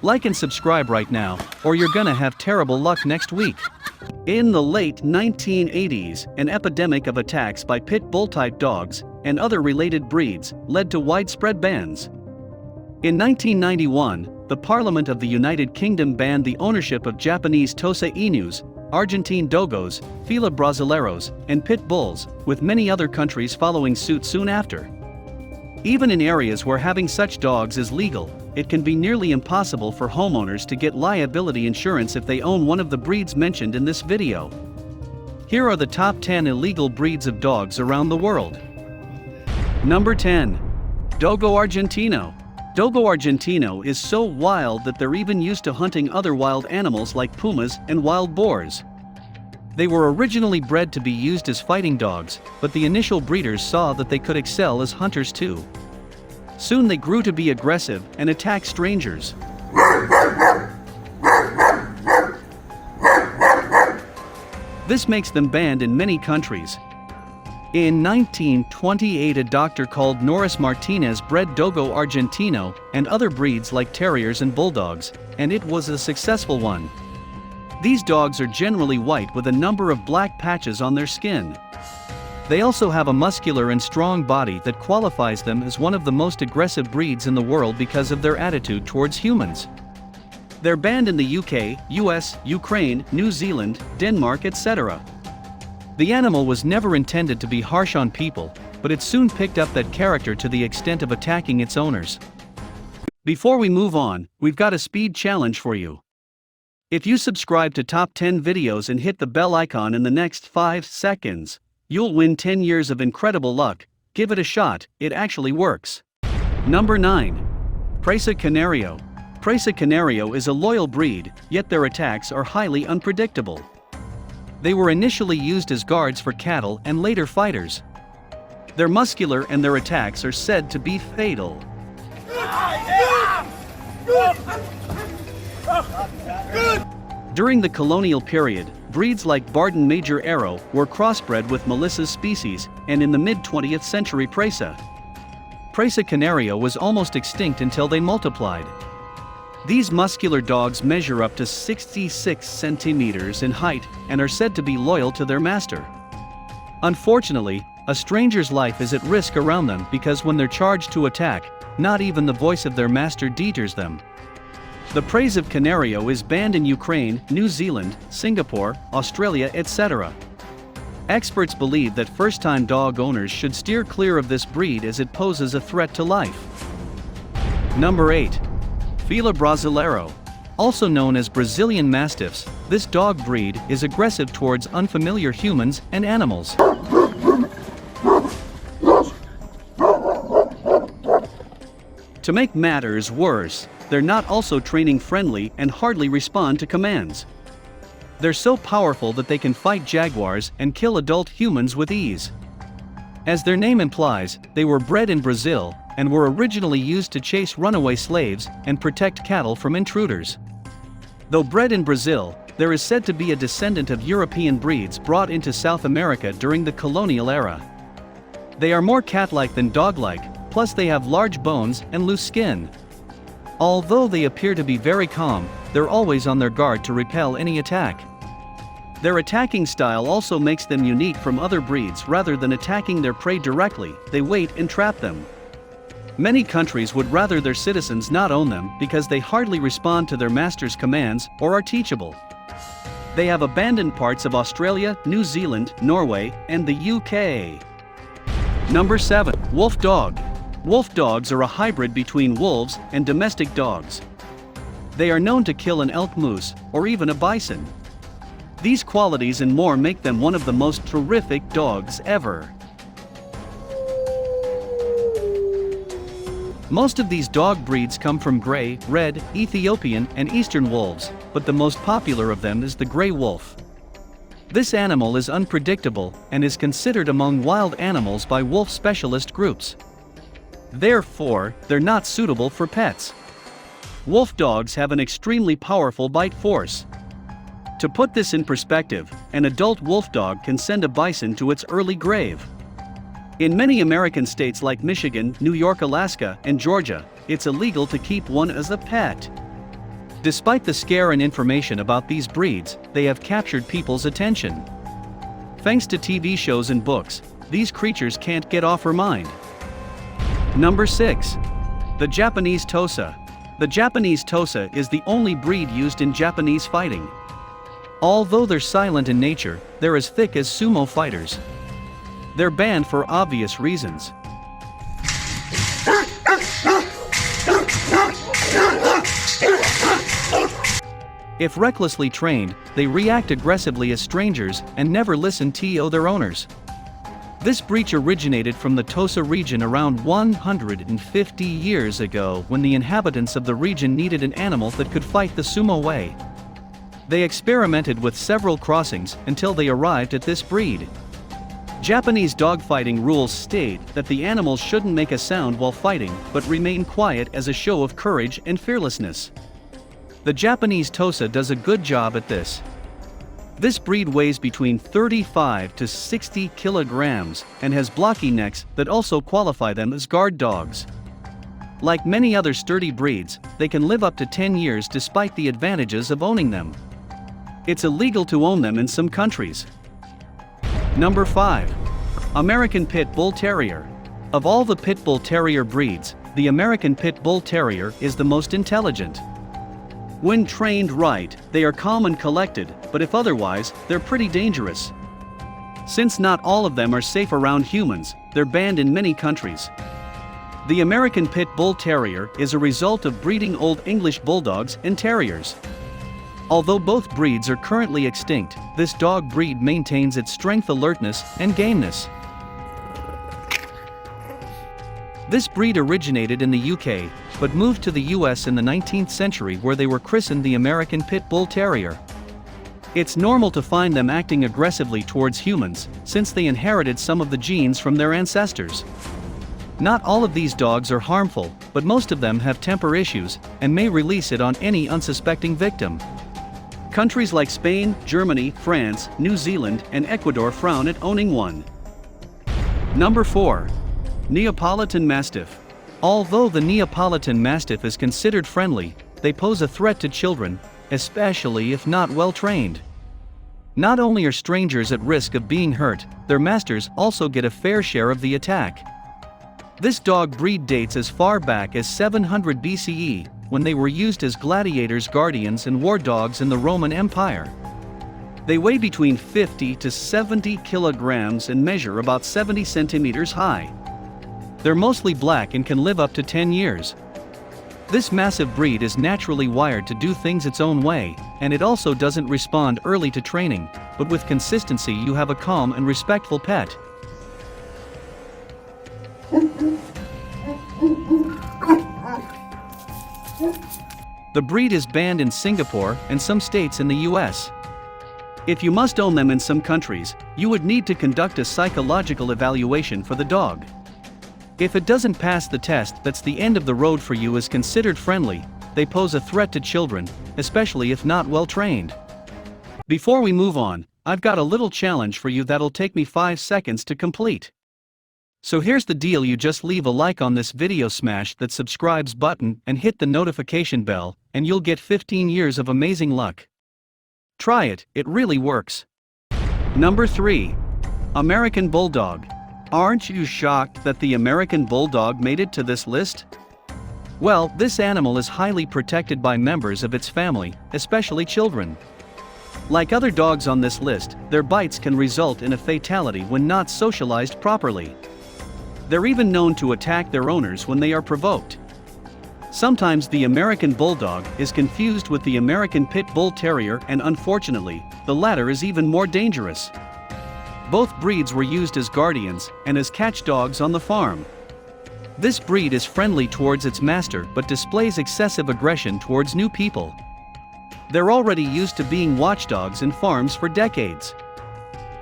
Like and subscribe right now, or you're gonna have terrible luck next week. In the late 1980s, an epidemic of attacks by pit bull-type dogs and other related breeds led to widespread bans. In 1991, the Parliament of the United Kingdom banned the ownership of Japanese Tosa Inus, Argentine Dogos, Fila Brasileiros, and pit bulls, with many other countries following suit soon after. Even in areas where having such dogs is legal, it can be nearly impossible for homeowners to get liability insurance if they own one of the breeds mentioned in this video. Here are the top 10 illegal breeds of dogs around the world. Number 10. Dogo Argentino. Dogo Argentino is so wild that they're even used to hunting other wild animals like pumas and wild boars. They were originally bred to be used as fighting dogs, but the initial breeders saw that they could excel as hunters too. Soon they grew to be aggressive and attack strangers. This makes them banned in many countries. In 1928, a doctor called Norris Martinez bred Dogo Argentino and other breeds like terriers and bulldogs, and it was a successful one. These dogs are generally white with a number of black patches on their skin. They also have a muscular and strong body that qualifies them as one of the most aggressive breeds in the world because of their attitude towards humans. They're banned in the UK, US, Ukraine, New Zealand, Denmark, etc. The animal was never intended to be harsh on people, but it soon picked up that character to the extent of attacking its owners. Before we move on, we've got a speed challenge for you. If you subscribe to Top 10 videos and hit the bell icon in the next 5 seconds, you'll win 10 years of incredible luck. Give it a shot, it actually works. Number 9. Prasa Canario. Prasa Canario is a loyal breed, yet their attacks are highly unpredictable. They were initially used as guards for cattle and later fighters. They're muscular and their attacks are said to be fatal. During the colonial period, breeds like Barden Major Arrow were crossbred with Melissa's species, and in the mid-20th century Prasa Canario was almost extinct until they multiplied. These muscular dogs measure up to 66 centimeters in height and are said to be loyal to their master. Unfortunately, a stranger's life is at risk around them because when they're charged to attack, not even the voice of their master deters them. The praise of Canario is banned in Ukraine, New Zealand, Singapore, Australia, etc. Experts believe that first-time dog owners should steer clear of this breed as it poses a threat to life. Number 8. Fila Brasileiro. Also known as Brazilian Mastiffs, this dog breed is aggressive towards unfamiliar humans and animals. To make matters worse, they're not also training friendly and hardly respond to commands. They're so powerful that they can fight jaguars and kill adult humans with ease. As their name implies, they were bred in Brazil and were originally used to chase runaway slaves and protect cattle from intruders. Though bred in Brazil, there is said to be a descendant of European breeds brought into South America during the colonial era. They are more cat-like than dog-like, plus they have large bones and loose skin. Although they appear to be very calm, they're always on their guard to repel any attack. Their attacking style also makes them unique from other breeds. Rather than attacking their prey directly, they wait and trap them. Many countries would rather their citizens not own them because they hardly respond to their master's commands or are teachable. They have abandoned parts of Australia, New Zealand, Norway, and the UK. Number 7. Wolf Dog. Wolf dogs are a hybrid between wolves and domestic dogs. They are known to kill an elk moose, or even a bison. These qualities and more make them one of the most terrific dogs ever. Most of these dog breeds come from gray, red, Ethiopian, and Eastern wolves, but the most popular of them is the gray wolf. This animal is unpredictable and is considered among wild animals by wolf specialist groups. Therefore, they're not suitable for pets. Wolf dogs have an extremely powerful bite force. To put this in perspective, an adult wolf dog can send a bison to its early grave. In many American states like Michigan, New York, Alaska, and Georgia, it's illegal to keep one as a pet. Despite the scare and information about these breeds, they have captured people's attention. Thanks to TV shows and books, these creatures can't get off our mind. Number 6. The Japanese Tosa. The Japanese Tosa is the only breed used in Japanese fighting. Although they're silent in nature, they're as thick as sumo fighters. They're banned for obvious reasons. If recklessly trained, they react aggressively as strangers and never listen to their owners. This breed originated from the Tosa region around 150 years ago when the inhabitants of the region needed an animal that could fight the sumo way. They experimented with several crossings until they arrived at this breed. Japanese dogfighting rules state that the animals shouldn't make a sound while fighting but remain quiet as a show of courage and fearlessness. The Japanese Tosa does a good job at this. This breed weighs between 35 to 60 kilograms and has blocky necks that also qualify them as guard dogs. Like many other sturdy breeds, they can live up to 10 years despite the advantages of owning them. It's illegal to own them in some countries. Number 5. American Pit Bull Terrier. Of all the Pit Bull Terrier breeds, the American Pit Bull Terrier is the most intelligent. When trained right, they are calm and collected, but if otherwise, they're pretty dangerous. Since not all of them are safe around humans, they're banned in many countries. The American Pit Bull Terrier is a result of breeding Old English Bulldogs and Terriers. Although both breeds are currently extinct, this dog breed maintains its strength, alertness, and gameness. This breed originated in the UK, but moved to the US in the 19th century where they were christened the American Pit Bull Terrier. It's normal to find them acting aggressively towards humans, since they inherited some of the genes from their ancestors. Not all of these dogs are harmful, but most of them have temper issues, and may release it on any unsuspecting victim. Countries like Spain, Germany, France, New Zealand, and Ecuador frown at owning one. Number 4. Neapolitan Mastiff. Although the Neapolitan Mastiff is considered friendly, they pose a threat to children, especially if not well trained. Not only are strangers at risk of being hurt, their masters also get a fair share of the attack. This dog breed dates as far back as 700 BCE, when they were used as gladiators, guardians, and war dogs in the Roman Empire. They weigh between 50 to 70 kilograms and measure about 70 centimeters high. They're mostly black and can live up to 10 years. This massive breed is naturally wired to do things its own way, and it also doesn't respond early to training, but with consistency you have a calm and respectful pet. The breed is banned in Singapore and some states in the US. If you must own them in some countries, you would need to conduct a psychological evaluation for the dog. If it doesn't pass the test, that's the end of the road for you. Is considered friendly, they pose a threat to children, especially if not well trained. Before we move on, I've got a little challenge for you that'll take me 5 seconds to complete. So here's the deal: you just leave a like on this video, smash that subscribes button and hit the notification bell, and you'll get 15 years of amazing luck. Try it, it really works. Number 3. American Bulldog. Aren't you shocked that the American Bulldog made it to this list? Well, this animal is highly protected by members of its family, especially children. Like other dogs on this list, their bites can result in a fatality when not socialized properly. They're even known to attack their owners when they are provoked. Sometimes the American Bulldog is confused with the American Pit Bull Terrier, and unfortunately, the latter is even more dangerous. Both breeds were used as guardians and as catch dogs on the farm. This breed is friendly towards its master but displays excessive aggression towards new people. They're already used to being watchdogs in farms for decades.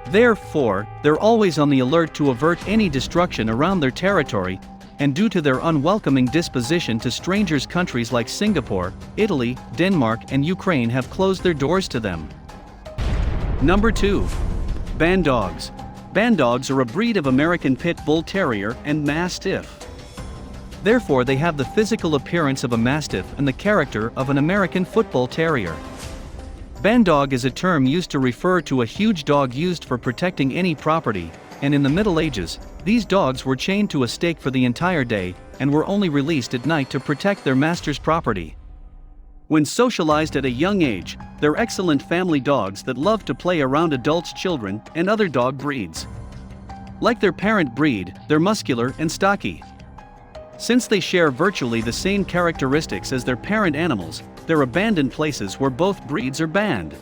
Therefore, they're always on the alert to avert any destruction around their territory, and due to their unwelcoming disposition to strangers, countries like Singapore, Italy, Denmark, and Ukraine have closed their doors to them. Number 2. Dogs. Dogs are a breed of American Pit Bull Terrier and Mastiff. Therefore, they have the physical appearance of a Mastiff and the character of an American football terrier. Bandog is a term used to refer to a huge dog used for protecting any property, and in the Middle Ages, these dogs were chained to a stake for the entire day and were only released at night to protect their master's property. When socialized at a young age, they're excellent family dogs that love to play around adults' children and other dog breeds. Like their parent breed, they're muscular and stocky. Since they share virtually the same characteristics as their parent animals, they're abandoned places where both breeds are banned.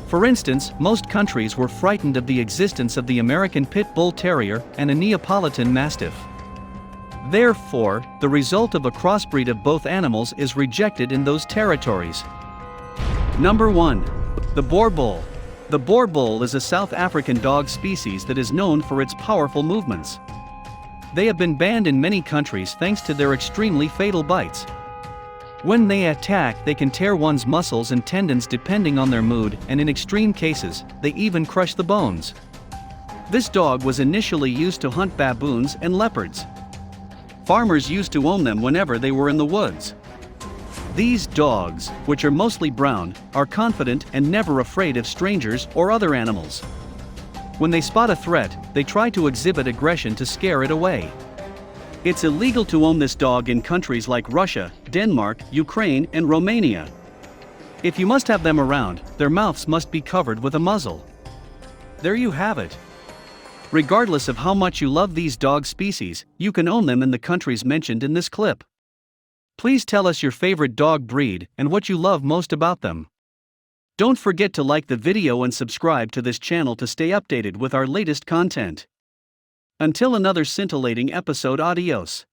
For instance, most countries were frightened of the existence of the American Pit Bull Terrier and a Neapolitan Mastiff. Therefore, the result of a crossbreed of both animals is rejected in those territories. Number 1. The Boer Bowl. The Boer Bowl is a South African dog species that is known for its powerful movements. They have been banned in many countries thanks to their extremely fatal bites. When they attack, they can tear one's muscles and tendons depending on their mood, and in extreme cases, they even crush the bones. This dog was initially used to hunt baboons and leopards. Farmers used to own them whenever they were in the woods. These dogs, which are mostly brown, are confident and never afraid of strangers or other animals. When they spot a threat, they try to exhibit aggression to scare it away. It's illegal to own this dog in countries like Russia, Denmark, Ukraine, and Romania. If you must have them around, their mouths must be covered with a muzzle. There you have it. Regardless of how much you love these dog species, you can own them in the countries mentioned in this clip. Please tell us your favorite dog breed and what you love most about them. Don't forget to like the video and subscribe to this channel to stay updated with our latest content. Until another scintillating episode, adios.